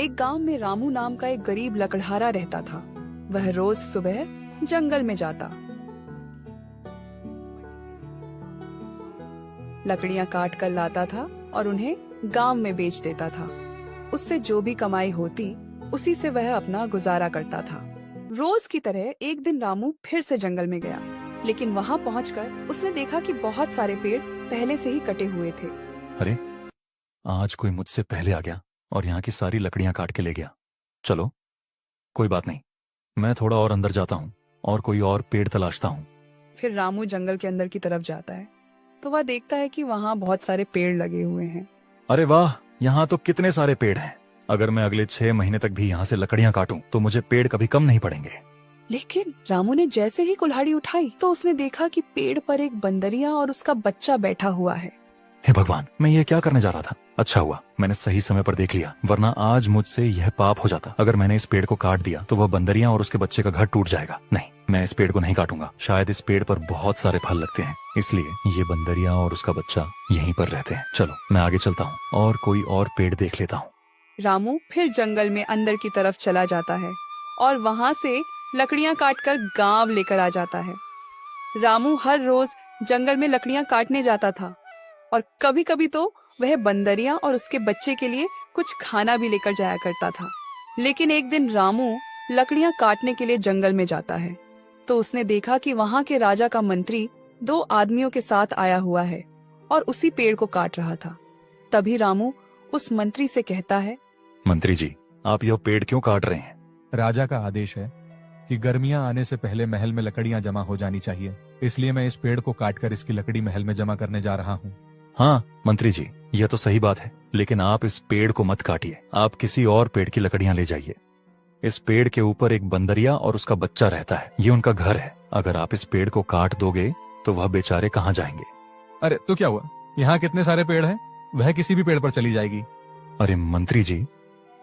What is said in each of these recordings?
एक गांव में रामू नाम का एक गरीब लकड़हारा रहता था। वह रोज सुबह जंगल में जाता, लकड़ियां काट कर लाता था और उन्हें गांव में बेच देता था। उससे जो भी कमाई होती उसी से वह अपना गुजारा करता था। रोज की तरह एक दिन रामू फिर से जंगल में गया, लेकिन वहां पहुंचकर उसने देखा कि बहुत सारे पेड़ पहले से ही कटे हुए थे। अरे, आज कोई मुझसे पहले आ गया और यहाँ की सारी लकड़ियां काट के ले गया। चलो, कोई बात नहीं, मैं थोड़ा और अंदर जाता हूँ और कोई और पेड़ तलाशता हूँ। फिर रामू जंगल के अंदर की तरफ जाता है तो वह देखता है कि वहाँ बहुत सारे पेड़ लगे हुए हैं। अरे वाह, यहाँ तो कितने सारे पेड़ हैं। अगर मैं अगले 6 महीने तक भी यहाँ से लकड़ियां काटूं तो मुझे पेड़ कभी कम नहीं पड़ेंगे। लेकिन रामू ने जैसे ही कुल्हाड़ी उठाई तो उसने देखा कि पेड़ पर एक बंदरिया और उसका बच्चा बैठा हुआ है। हे भगवान, मैं ये क्या करने जा रहा था। अच्छा हुआ मैंने सही समय पर देख लिया, वरना आज मुझसे यह पाप हो जाता। अगर मैंने इस पेड़ को काट दिया तो वह बंदरिया और उसके बच्चे का घर टूट जाएगा। नहीं, मैं इस पेड़ को नहीं काटूंगा। शायद इस पेड़ पर बहुत सारे फल लगते हैं, इसलिए ये बंदरिया और उसका बच्चा यहीं पर रहते हैं। चलो, मैं आगे चलता हूँ और कोई और पेड़ देख लेता हूँ। रामू फिर जंगल में अंदर की तरफ चला जाता है और वहाँ से लकड़ियाँ काटकर गांव लेकर आ जाता है। रामू हर रोज जंगल में लकड़ियाँ काटने जाता था और कभी कभी तो वह बंदरिया और उसके बच्चे के लिए कुछ खाना भी लेकर जाया करता था। लेकिन एक दिन रामू लकड़ियाँ काटने के लिए जंगल में जाता है तो उसने देखा कि वहाँ के राजा का मंत्री 2 आदमियों के साथ आया हुआ है और उसी पेड़ को काट रहा था। तभी रामू उस मंत्री से कहता है, मंत्री जी, आप यह पेड़ क्यों काट रहे हैं? राजा का आदेश है कि गर्मियां आने से पहले महल में लकड़ियां जमा हो जानी चाहिए, इसलिए मैं इस पेड़ को काटकर इसकी लकड़ी महल में जमा करने जा रहा हूँ। हाँ मंत्री जी, यह तो सही बात है, लेकिन आप इस पेड़ को मत काटिए। आप किसी और पेड़ की लकड़ियां ले जाइए। इस पेड़ के ऊपर एक बंदरिया और उसका बच्चा रहता है, ये उनका घर है। अगर आप इस पेड़ को काट दोगे तो वह बेचारे कहाँ जाएंगे? अरे तो क्या हुआ, यहाँ कितने सारे पेड़ हैं, वह किसी भी पेड़ पर चली जाएगी। अरे मंत्री जी,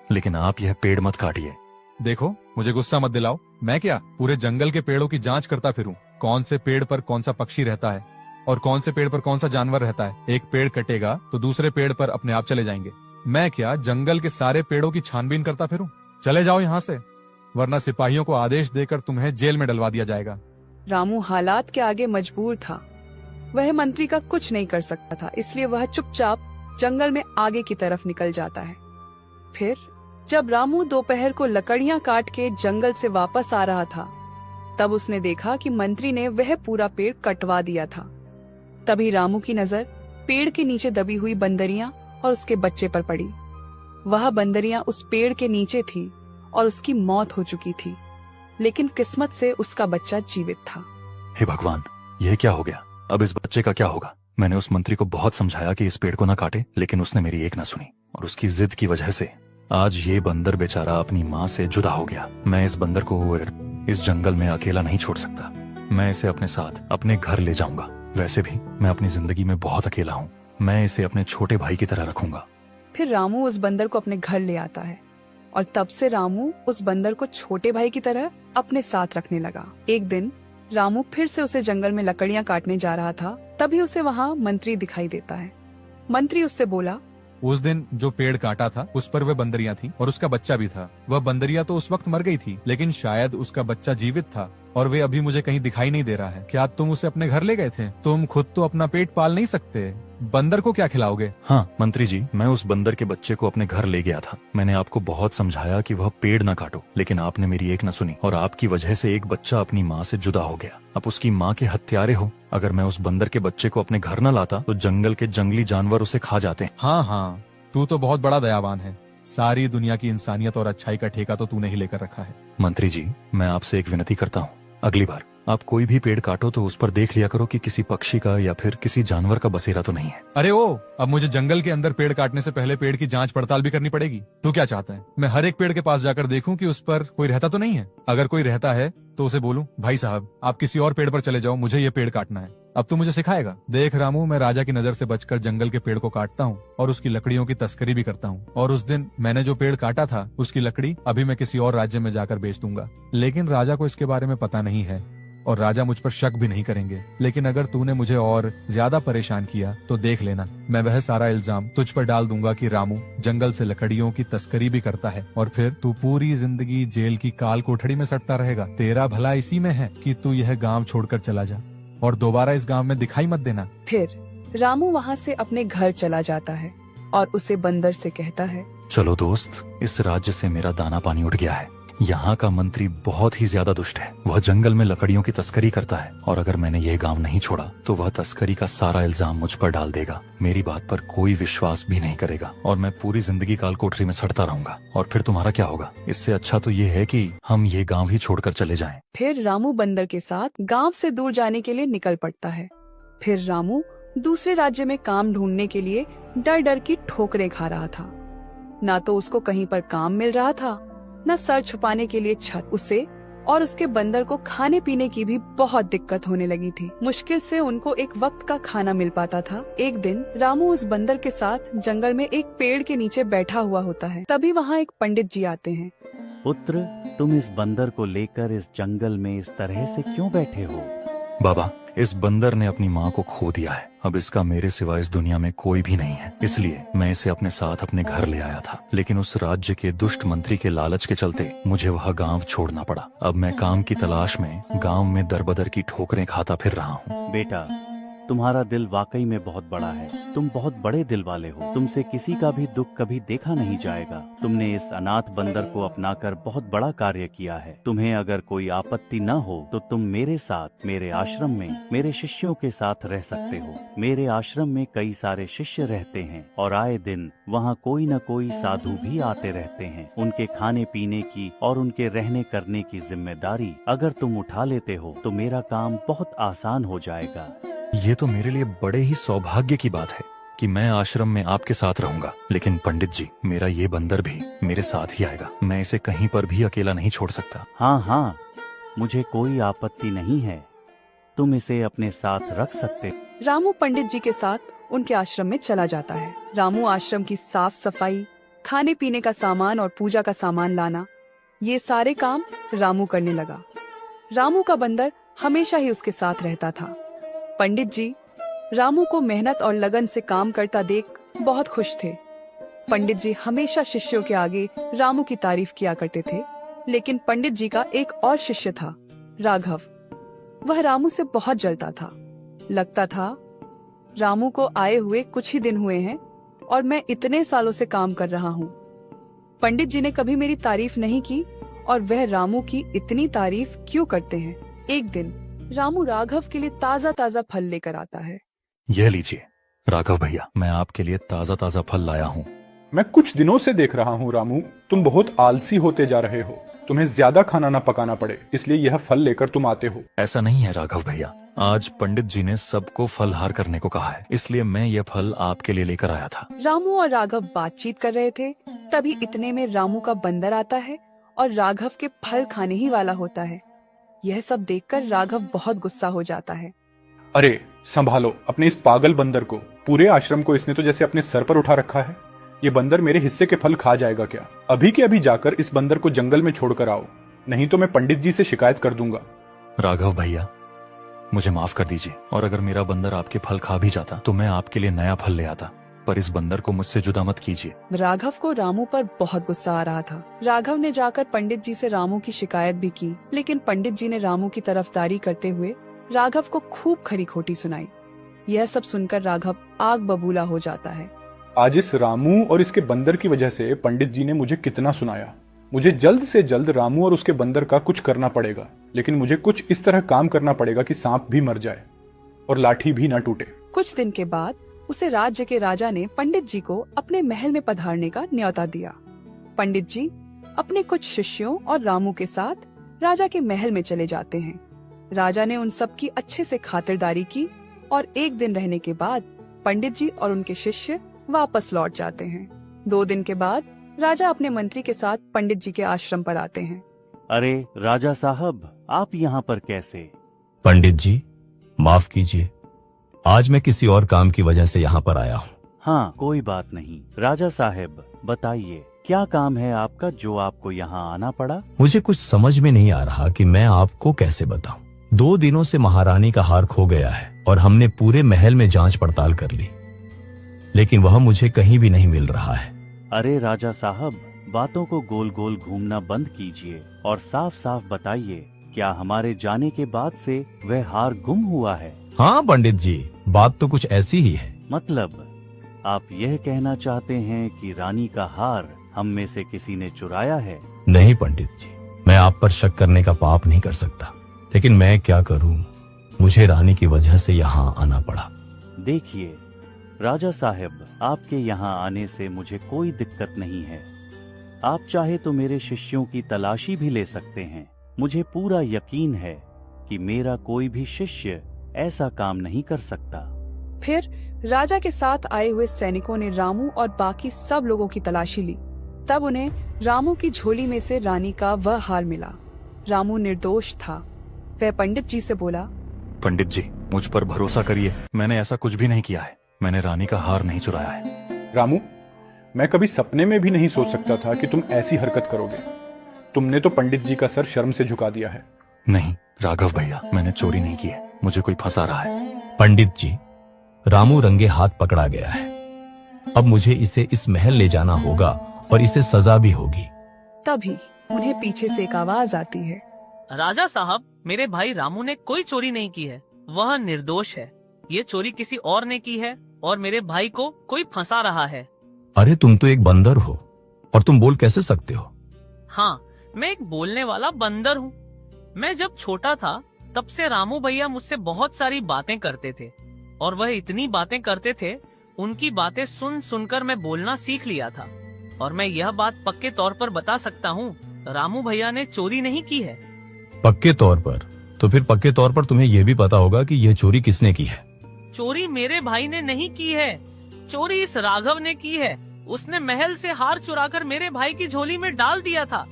लेकिन आप यह पेड़ मत काटिए। देखो, मुझे गुस्सा मत दिलाओ। मैं क्या पूरे जंगल के पेड़ों की जांच करता फिरूं, कौन से पेड़ पर कौन सा पक्षी रहता है और कौन से पेड़ पर कौन सा जानवर रहता है। एक पेड़ कटेगा तो दूसरे पेड़ पर अपने आप चले जाएंगे। मैं क्या जंगल के सारे पेड़ों की छानबीन करता फिरूं? चले जाओ यहाँ से, वरना सिपाहियों को आदेश देकर तुम्हें जेल में डलवा दिया जाएगा। रामू हालात के आगे मजबूर था। वह मंत्री का कुछ नहीं कर सकता था, इसलिए वह चुपचाप जंगल में आगे की तरफ निकल जाता है। फिर जब रामू दोपहर को लकड़ियां काट के जंगल से वापस आ रहा था, तब उसने देखा कि मंत्री ने वह पूरा पेड़ कटवा दिया था। तभी रामू की नजर पेड़ के नीचे दबी हुई बंदरिया और उसके बच्चे पर पड़ी। वह बंदरिया उस पेड़ के नीचे थी और उसकी मौत हो चुकी थी, लेकिन किस्मत से उसका बच्चा जीवित था। हे भगवान, यह क्या हो गया? अब इस बच्चे का क्या होगा? मैंने उस मंत्री को बहुत समझाया कि इस पेड़ को न काटे, लेकिन उसने मेरी एक न सुनी और उसकी जिद की वजह से आज ये बंदर बेचारा अपनी माँ से जुदा हो गया। मैं इस बंदर को इस जंगल में अकेला नहीं छोड़ सकता। मैं इसे अपने साथ अपने घर ले जाऊंगा। वैसे भी मैं अपनी जिंदगी में बहुत अकेला हूँ। मैं इसे अपने छोटे भाई की तरह रखूंगा। फिर रामू उस बंदर को अपने घर ले आता है और तब से रामू उस बंदर को छोटे भाई की तरह अपने साथ रखने लगा। एक दिन रामू फिर से उसे जंगल में लकड़ियां काटने जा रहा था, तभी उसे वहाँ मंत्री दिखाई देता है। मंत्री उससे बोला, उस दिन जो पेड़ काटा था उस पर वह बंदरिया थी और उसका बच्चा भी था। वह बंदरिया तो उस वक्त मर गई थी, लेकिन शायद उसका बच्चा जीवित था और वे अभी मुझे कहीं दिखाई नहीं दे रहा है। क्या तुम उसे अपने घर ले गए थे? तुम खुद तो अपना पेट पाल नहीं सकते, बंदर को क्या खिलाओगे? हाँ मंत्री जी, मैं उस बंदर के बच्चे को अपने घर ले गया था। मैंने आपको बहुत समझाया कि वह पेड़ न काटो, लेकिन आपने मेरी एक न सुनी और आपकी वजह से एक बच्चा अपनी माँ से जुदा हो गया। अब उसकी माँ के हत्यारे हो। अगर मैं उस बंदर के बच्चे को अपने घर न लाता तो जंगल के जंगली जानवर उसे खा जाते। हाँ, तू तो बहुत बड़ा दयावान है। सारी दुनिया की इंसानियत और अच्छाई का ठेका तो तूने ही लेकर रखा है। मंत्री जी, मैं आपसे एक विनती करता हूँ, अगली बार आप कोई भी पेड़ काटो तो उस पर देख लिया करो कि किसी पक्षी का या फिर किसी जानवर का बसेरा तो नहीं है। अरे अब मुझे जंगल के अंदर पेड़ काटने से पहले पेड़ की जांच पड़ताल भी करनी पड़ेगी। तू क्या चाहता है, मैं हर एक पेड़ के पास जाकर देखूं कि उस पर कोई रहता तो नहीं है? अगर कोई रहता है तो उसे बोलूं, भाई साहब आप किसी और पेड़ पर चले जाओ, मुझे ये पेड़ काटना है। अब तू मुझे सिखाएगा? देख रामू, मैं राजा की नजर से बचकर जंगल के पेड़ को काटता हूँ और उसकी लकड़ियों की तस्करी भी करता हूँ। और उस दिन मैंने जो पेड़ काटा था उसकी लकड़ी अभी मैं किसी और राज्य में जाकर बेच दूंगा, लेकिन राजा को इसके बारे में पता नहीं है। और राजा मुझ पर शक भी नहीं करेंगे। लेकिन अगर तूने मुझे और ज्यादा परेशान किया तो देख लेना, मैं वह सारा इल्जाम तुझ पर डाल दूंगा कि रामू जंगल से लकड़ियों की तस्करी भी करता है, और फिर तू पूरी जिंदगी जेल की काल कोठड़ी में सड़ता रहेगा। तेरा भला इसी में है कि तू यह गाँव छोड़कर चला जा और दोबारा इस गाँव में दिखाई मत देना। फिर रामू वहाँ से अपने घर चला जाता है और उसे बंदर से कहता है, चलो दोस्त, इस राज्य से मेरा दाना पानी उठ गया है। यहाँ का मंत्री बहुत ही ज्यादा दुष्ट है। वह जंगल में लकड़ियों की तस्करी करता है, और अगर मैंने यह गांव नहीं छोड़ा तो वह तस्करी का सारा इल्जाम मुझ पर डाल देगा। मेरी बात पर कोई विश्वास भी नहीं करेगा और मैं पूरी जिंदगी काल कोठरी में सड़ता रहूंगा। और फिर तुम्हारा क्या होगा? इससे अच्छा तो ये है कि हम ये गाँव ही छोड़कर चले जाएं। फिर रामू बंदर के साथ गांव से दूर जाने के लिए निकल पड़ता है। फिर रामू दूसरे राज्य में काम ढूंढने के लिए डर डर की ठोकरें खा रहा था। ना तो उसको कहीं पर काम मिल रहा था, न सर छुपाने के लिए छत। उसे और उसके बंदर को खाने पीने की भी बहुत दिक्कत होने लगी थी। मुश्किल से उनको एक वक्त का खाना मिल पाता था। एक दिन रामू उस बंदर के साथ जंगल में एक पेड़ के नीचे बैठा हुआ होता है। तभी वहाँ एक पंडित जी आते हैं। पुत्र, तुम इस बंदर को लेकर इस जंगल में इस तरह से क्यों बैठे हो? बाबा, इस बंदर ने अपनी माँ को खो दिया है। अब इसका मेरे सिवा इस दुनिया में कोई भी नहीं है, इसलिए मैं इसे अपने साथ अपने घर ले आया था। लेकिन उस राज्य के दुष्ट मंत्री के लालच के चलते मुझे वह गांव छोड़ना पड़ा। अब मैं काम की तलाश में गांव में दरबदर की ठोकरें खाता फिर रहा हूँ। बेटा, तुम्हारा दिल वाकई में बहुत बड़ा है। तुम बहुत बड़े दिल वाले हो। तुमसे किसी का भी दुख कभी देखा नहीं जाएगा। तुमने इस अनाथ बंदर को अपनाकर बहुत बड़ा कार्य किया है। तुम्हें अगर कोई आपत्ति न हो तो तुम मेरे साथ मेरे आश्रम में मेरे शिष्यों के साथ रह सकते हो। मेरे आश्रम में कई सारे शिष्य रहते हैं और आए दिन वहाँ कोई न कोई साधु भी आते रहते हैं। उनके खाने पीने की और उनके रहने करने की जिम्मेदारी अगर तुम उठा लेते हो तो मेरा काम बहुत आसान हो जाएगा। ये तो मेरे लिए बड़े ही सौभाग्य की बात है कि मैं आश्रम में आपके साथ रहूंगा। लेकिन पंडित जी, मेरा ये बंदर भी मेरे साथ ही आएगा। मैं इसे कहीं पर भी अकेला नहीं छोड़ सकता। हाँ हाँ, मुझे कोई आपत्ति नहीं है। तुम इसे अपने साथ रख सकते। रामू पंडित जी के साथ उनके आश्रम में चला जाता है। रामू आश्रम की साफ सफाई, खाने पीने का सामान और पूजा का सामान लाना, ये सारे काम रामू करने लगा। रामू का बंदर हमेशा ही उसके साथ रहता था। पंडित जी रामू को मेहनत और लगन से काम करता देख बहुत खुश थे। पंडित जी हमेशा शिष्यों के आगे रामू की तारीफ किया करते थे। लेकिन पंडित जी का एक और शिष्य था, राघव। वह रामू से बहुत जलता था। लगता था रामू को आए हुए कुछ ही दिन हुए हैं और मैं इतने सालों से काम कर रहा हूँ। पंडित जी ने कभी मेरी तारीफ नहीं की और वह रामू की इतनी तारीफ क्यों करते हैं। एक दिन रामू राघव के लिए ताजा ताजा फल लेकर आता है। यह लीजिए राघव भैया, मैं आपके लिए ताजा ताजा फल लाया हूँ। मैं कुछ दिनों से देख रहा हूँ रामू, तुम बहुत आलसी होते जा रहे हो। तुम्हें ज्यादा खाना ना पकाना पड़े, इसलिए यह फल लेकर तुम आते हो। ऐसा नहीं है राघव भैया, आज पंडित जी ने सबको फलहार करने को कहा है, इसलिए मैं ये फल आपके लिए लेकर आया था। रामू और राघव बातचीत कर रहे थे, तभी इतने में रामू का बंदर आता है और राघव के फल खाने ही वाला होता है। यह सब देखकर राघव बहुत गुस्सा हो जाता है। अरे संभालो अपने इस पागल बंदर को। पूरे आश्रम को इसने तो जैसे अपने सर पर उठा रखा है। ये बंदर मेरे हिस्से के फल खा जाएगा क्या? अभी के अभी जाकर इस बंदर को जंगल में छोड़कर आओ, नहीं तो मैं पंडित जी से शिकायत कर दूंगा। राघव भैया, मुझे माफ कर दीजिए, और अगर मेरा बंदर आपके फल खा भी जाता तो मैं आपके लिए नया फल ले आता, पर इस बंदर को मुझसे जुदा मत कीजिए। राघव को रामू पर बहुत गुस्सा आ रहा था। राघव ने जाकर पंडित जी से रामू की शिकायत भी की, लेकिन पंडित जी ने रामू की तरफदारी करते हुए राघव को खूब खरी खोटी सुनाई। यह सब सुनकर राघव आग बबूला हो जाता है। आज इस रामू और इसके बंदर की वजह से पंडित जी ने मुझे कितना सुनाया। मुझे जल्द से जल्द रामू और उसके बंदर का कुछ करना पड़ेगा, लेकिन मुझे कुछ इस तरह काम करना पड़ेगा कि सांप भी मर जाए और लाठी भी न टूटे। कुछ दिन के बाद उसे राज्य के राजा ने पंडित जी को अपने महल में पधारने का न्योता दिया। पंडित जी अपने कुछ शिष्यों और रामू के साथ राजा के महल में चले जाते हैं। राजा ने उन सब की अच्छे से खातिरदारी की और एक दिन रहने के बाद पंडित जी और उनके शिष्य वापस लौट जाते हैं। 2 दिन के बाद राजा अपने मंत्री के साथ पंडित जी के आश्रम पर आते हैं। अरे राजा साहब, आप यहाँ पर कैसे? पंडित जी माफ कीजिए, आज मैं किसी और काम की वजह से यहाँ पर आया हूँ। हाँ, कोई बात नहीं। राजा साहब बताइए, क्या काम है आपका जो आपको यहाँ आना पड़ा? मुझे कुछ समझ में नहीं आ रहा कि मैं आपको कैसे बताऊं। 2 दिनों से महारानी का हार खो गया है और हमने पूरे महल में जांच पड़ताल कर ली, लेकिन वह मुझे कहीं भी नहीं मिल रहा है। अरे राजा साहब, बातों को गोल गोल घूमना बंद कीजिए और साफ साफ बताइए, क्या हमारे जाने के बाद से वह हार गुम हुआ है? हाँ पंडित जी, बात तो कुछ ऐसी ही है। मतलब आप यह कहना चाहते हैं कि रानी का हार हम में से किसी ने चुराया है? नहीं पंडित जी, मैं आप पर शक करने का पाप नहीं कर सकता, लेकिन मैं क्या करूं, मुझे रानी की वजह से यहाँ आना पड़ा। देखिए राजा साहब, आपके यहाँ आने से मुझे कोई दिक्कत नहीं है। आप चाहे तो मेरे शिष्यों की तलाशी भी ले सकते हैं। मुझे पूरा यकीन है कि मेरा कोई भी शिष्य ऐसा काम नहीं कर सकता। फिर राजा के साथ आए हुए सैनिकों ने रामू और बाकी सब लोगों की तलाशी ली। तब उन्हें रामू की झोली में से रानी का वह हार मिला। रामू निर्दोष था। वह पंडित जी से बोला, पंडित जी, मुझ पर भरोसा करिए, मैंने ऐसा कुछ भी नहीं किया है। मैंने रानी का हार नहीं चुराया है। रामू, मैं कभी सपने में भी नहीं सोच सकता था कि तुम ऐसी हरकत करोगे। तुमने तो पंडित जी का सर शर्म से झुका दिया है। नहीं राघव भैया, मैंने चोरी नहीं की है, मुझे कोई फंसा रहा है। पंडित जी, रामू रंगे हाथ पकड़ा गया है। अब मुझे इसे इस महल ले जाना होगा और इसे सजा भी होगी। तभी उन्हें पीछे से एक आवाज आती है, राजा साहब, मेरे भाई रामू ने कोई चोरी नहीं की है, वह निर्दोष है। ये चोरी किसी और ने की है और मेरे भाई को कोई फंसा रहा है। अरे तुम तो एक बंदर हो और तुम बोल कैसे सकते हो? हाँ, मैं एक बोलने वाला बंदर हूँ। मैं जब छोटा था तब से रामू भैया मुझसे बहुत सारी बातें करते थे और वह इतनी बातें करते थे, उनकी बातें सुन सुनकर मैं बोलना सीख लिया था। और मैं यह बात पक्के तौर पर बता सकता हूँ, रामू भैया ने चोरी नहीं की है। पक्के तौर पर? तो फिर पक्के तौर पर तुम्हें यह भी पता होगा कि यह चोरी किसने की है। चोरी मेरे भाई ने नहीं की है, चोरी इस राघव ने की है। उसने महल से हार चुराकर मेरे भाई की झोली में डाल दिया था।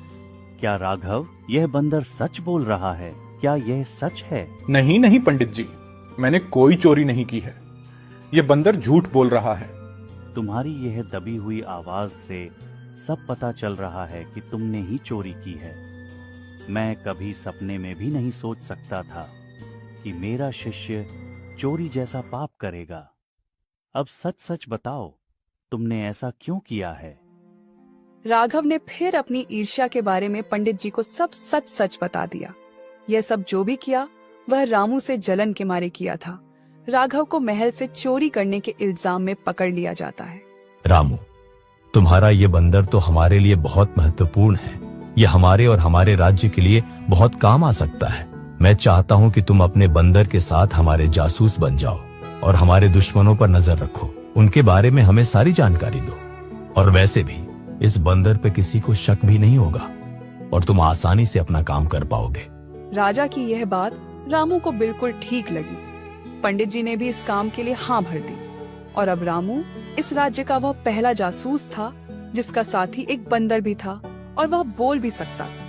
क्या राघव, यह बंदर सच बोल रहा है? क्या यह सच है? नहीं नहीं पंडित जी, मैंने कोई चोरी नहीं की है। ये बंदर झूठ बोल रहा है। तुम्हारी यह दबी हुई आवाज से सब पता चल रहा है कि तुमने ही चोरी की है। मैं कभी सपने में भी नहीं सोच सकता था कि मेरा शिष्य चोरी जैसा पाप करेगा। अब सच सच बताओ, तुमने ऐसा क्यों किया है? राघव ने फिर अपनी ईर्ष्या के बारे में पंडित जी को सब सच सच बता दिया। यह सब जो भी किया वह रामू से जलन के मारे किया था। राघव को महल से चोरी करने के इल्जाम में पकड़ लिया जाता है। रामू, तुम्हारा ये बंदर तो हमारे लिए बहुत महत्वपूर्ण है। ये हमारे और हमारे राज्य के लिए बहुत काम आ सकता है। मैं चाहता हूँ कि तुम अपने बंदर के साथ हमारे जासूस बन जाओ और हमारे दुश्मनों पर नजर रखो, उनके बारे में हमें सारी जानकारी दो। और वैसे भी इस बंदर पे किसी को शक भी नहीं होगा और तुम आसानी से अपना काम कर पाओगे। राजा की यह बात रामू को बिल्कुल ठीक लगी। पंडित जी ने भी इस काम के लिए हाँ भर दी और अब रामू इस राज्य का वह पहला जासूस था जिसका साथी एक बंदर भी था और वह बोल भी सकता था।